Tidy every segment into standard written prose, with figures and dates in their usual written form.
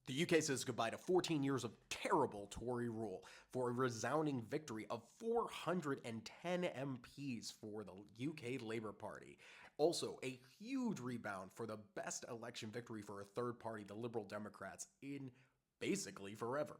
The UK says goodbye to 14 years of terrible Tory rule for a resounding victory of 410 MPs for the UK Labour Party. Also, a huge rebound for the best election victory for a third party, the Liberal Democrats, in basically forever.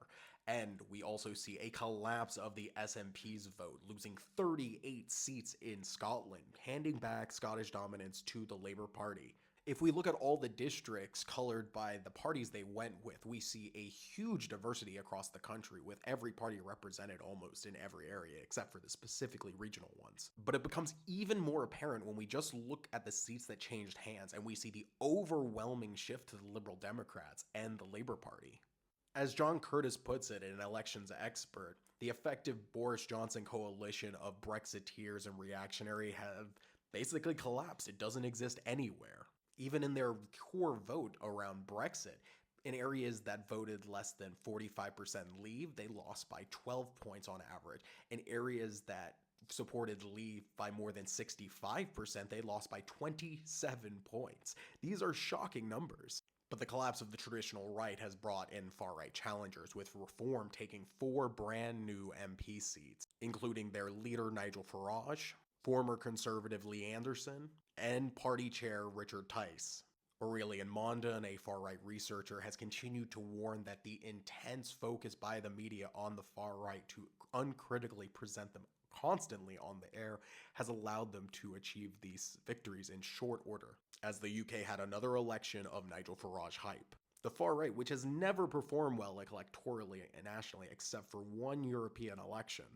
And we also see a collapse of the SNP's vote, losing 38 seats in Scotland, handing back Scottish dominance to the Labour Party. If we look at all the districts colored by the parties they went with, we see a huge diversity across the country, with every party represented almost in every area, except for the specifically regional ones. But it becomes even more apparent when we just look at the seats that changed hands, and we see the overwhelming shift to the Liberal Democrats and the Labour Party. As John Curtis puts it, an elections expert, the effective Boris Johnson coalition of Brexiteers and reactionary have basically collapsed. It doesn't exist anywhere. Even in their core vote around Brexit, in areas that voted less than 45% leave, they lost by 12 points on average. In areas that supported leave by more than 65%, they lost by 27 points. These are shocking numbers. But the collapse of the traditional right has brought in far-right challengers, with Reform taking 4 brand new MP seats, including their leader Nigel Farage, former Conservative Lee Anderson, and party chair Richard Tice. Aurelian Mondon, a far-right researcher, has continued to warn that the intense focus by the media on the far right to uncritically present them constantly on the air has allowed them to achieve these victories in short order, as the UK had another election of Nigel Farage hype. The far right, which has never performed well electorally and nationally except for one European election.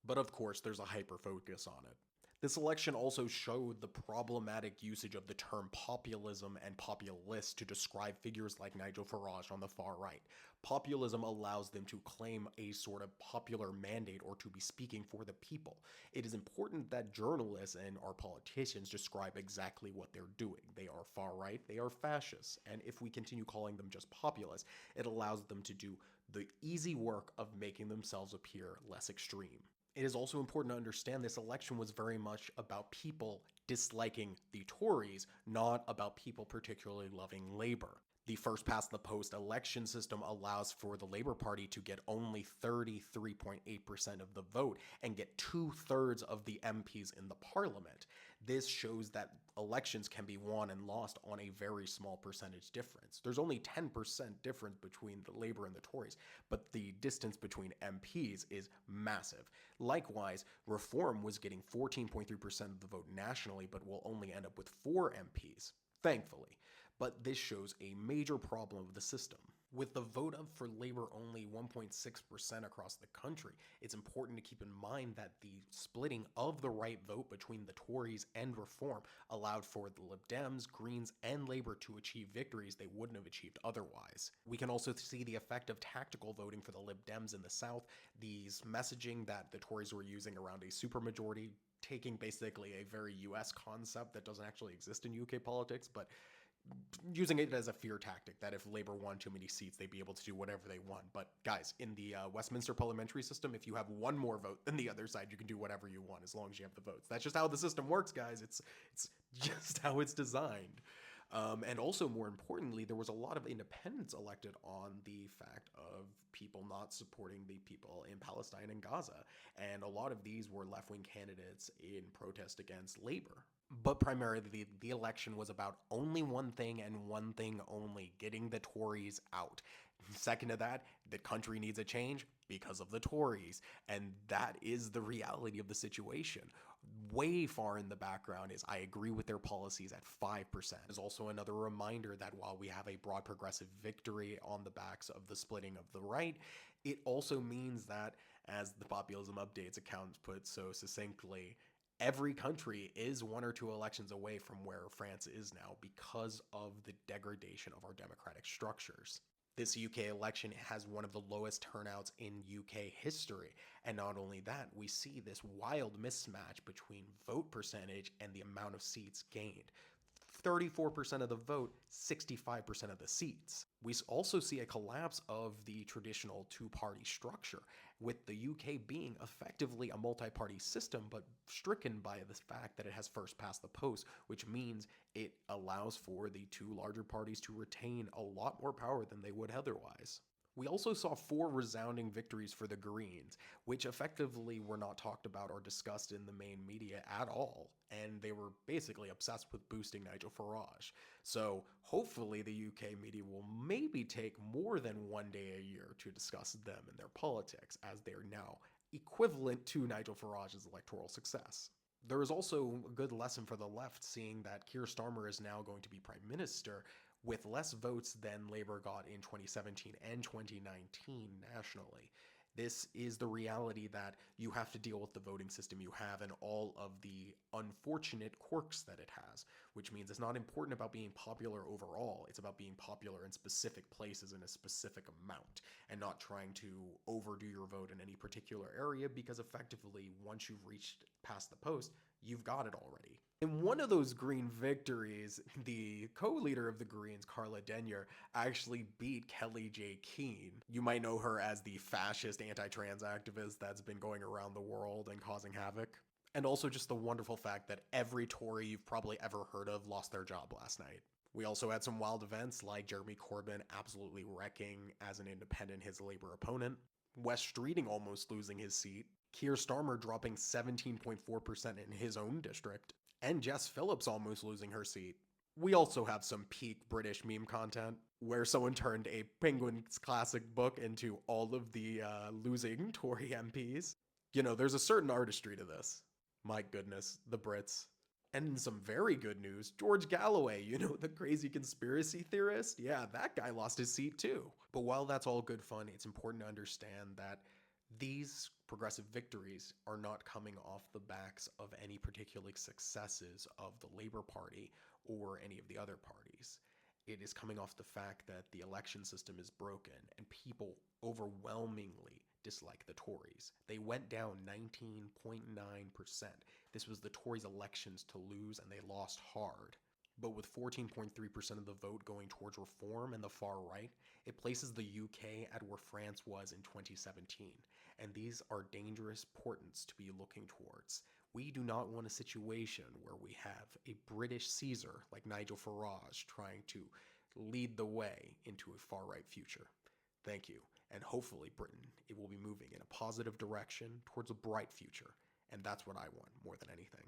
But of course, there's a hyper focus on it. This election also showed the problematic usage of the term populism and populist to describe figures like Nigel Farage on the far right. Populism allows them to claim a sort of popular mandate or to be speaking for the people. It is important that journalists and our politicians describe exactly what they're doing. They are far right, they are fascists, and if we continue calling them just populists, it allows them to do the easy work of making themselves appear less extreme. It is also important to understand this election was very much about people disliking the Tories, not about people particularly loving Labour. The first past the post election system allows for the Labour Party to get only 33.8% of the vote and get 2/3 of the MPs in the parliament. This shows that elections can be won and lost on a very small percentage difference. There's only 10% difference between the Labour and the Tories, but the distance between MPs is massive. Likewise, Reform was getting 14.3% of the vote nationally, but will only end up with 4 MPs. Thankfully, but this shows a major problem of the system. With the vote up for Labour only 1.6% across the country, it's important to keep in mind that the splitting of the right vote between the Tories and Reform allowed for the Lib Dems, Greens, and Labour to achieve victories they wouldn't have achieved otherwise. We can also see the effect of tactical voting for the Lib Dems in the South, these messaging that the Tories were using around a supermajority, taking basically a very US concept that doesn't actually exist in UK politics, but using it as a fear tactic that if Labour won too many seats, they'd be able to do whatever they want. But guys, in the Westminster parliamentary system, if you have one more vote than the other side, you can do whatever you want as long as you have the votes. That's just how the system works, guys. It's just how it's designed. And also, more importantly, there was a lot of independents elected on the fact of people not supporting the people in Palestine and Gaza. And a lot of these were left-wing candidates in protest against Labour. But primarily, the election was about only one thing and one thing only: getting the Tories out. Second to that, the country needs a change because of the Tories. And that is the reality of the situation. Way far in the background is I agree with their policies at 5%. There's also another reminder that while we have a broad progressive victory on the backs of the splitting of the right, it also means that, as the Populism Updates account put so succinctly, every country is 1 or 2 elections away from where France is now because of the degradation of our democratic structures. This UK election has one of the lowest turnouts in UK history. And not only that, we see this wild mismatch between vote percentage and the amount of seats gained. 34% of the vote, 65% of the seats. We also see a collapse of the traditional two-party structure, with the UK being effectively a multi-party system, but stricken by the fact that it has first past the post, which means it allows for the two larger parties to retain a lot more power than they would otherwise. We also saw 4 resounding victories for the Greens, which effectively were not talked about or discussed in the main media at all, and they were basically obsessed with boosting Nigel Farage. So hopefully the UK media will maybe take more than one day a year to discuss them and their politics, as they are now equivalent to Nigel Farage's electoral success. There is also a good lesson for the left, seeing that Keir Starmer is now going to be Prime Minister, with less votes than Labour got in 2017 and 2019 nationally. This is the reality that you have to deal with the voting system you have and all of the unfortunate quirks that it has, which means it's not important about being popular overall. It's about being popular in specific places in a specific amount and not trying to overdo your vote in any particular area, because effectively, once you've reached past the post, you've got it already. In one of those Green victories, the co-leader of the Greens, Carla Denyer, actually beat Kelly J. Keane. You might know her as the fascist anti-trans activist that's been going around the world and causing havoc. And also just the wonderful fact that every Tory you've probably ever heard of lost their job last night. We also had some wild events like Jeremy Corbyn absolutely wrecking as an independent his Labour opponent, Wes Streeting almost losing his seat, Keir Starmer dropping 17.4% in his own district, and Jess Phillips almost losing her seat. We also have some peak British meme content, where someone turned a Penguins classic book into all of the losing Tory MPs. You know, there's a certain artistry to this. My goodness, the Brits. And some very good news, George Galloway, you know, the crazy conspiracy theorist? Yeah, that guy lost his seat too. But while that's all good fun, it's important to understand that these progressive victories are not coming off the backs of any particular successes of the Labour Party or any of the other parties. It is coming off the fact that the election system is broken and people overwhelmingly dislike the Tories. They went down 19.9%. This was the Tories' elections to lose, and they lost hard. But with 14.3% of the vote going towards reform and the far right, it places the UK at where France was in 2017. And these are dangerous portents to be looking towards. We do not want a situation where we have a British Caesar like Nigel Farage trying to lead the way into a far right future. Thank you. And hopefully Britain, it will be moving in a positive direction towards a bright future. And that's what I want more than anything.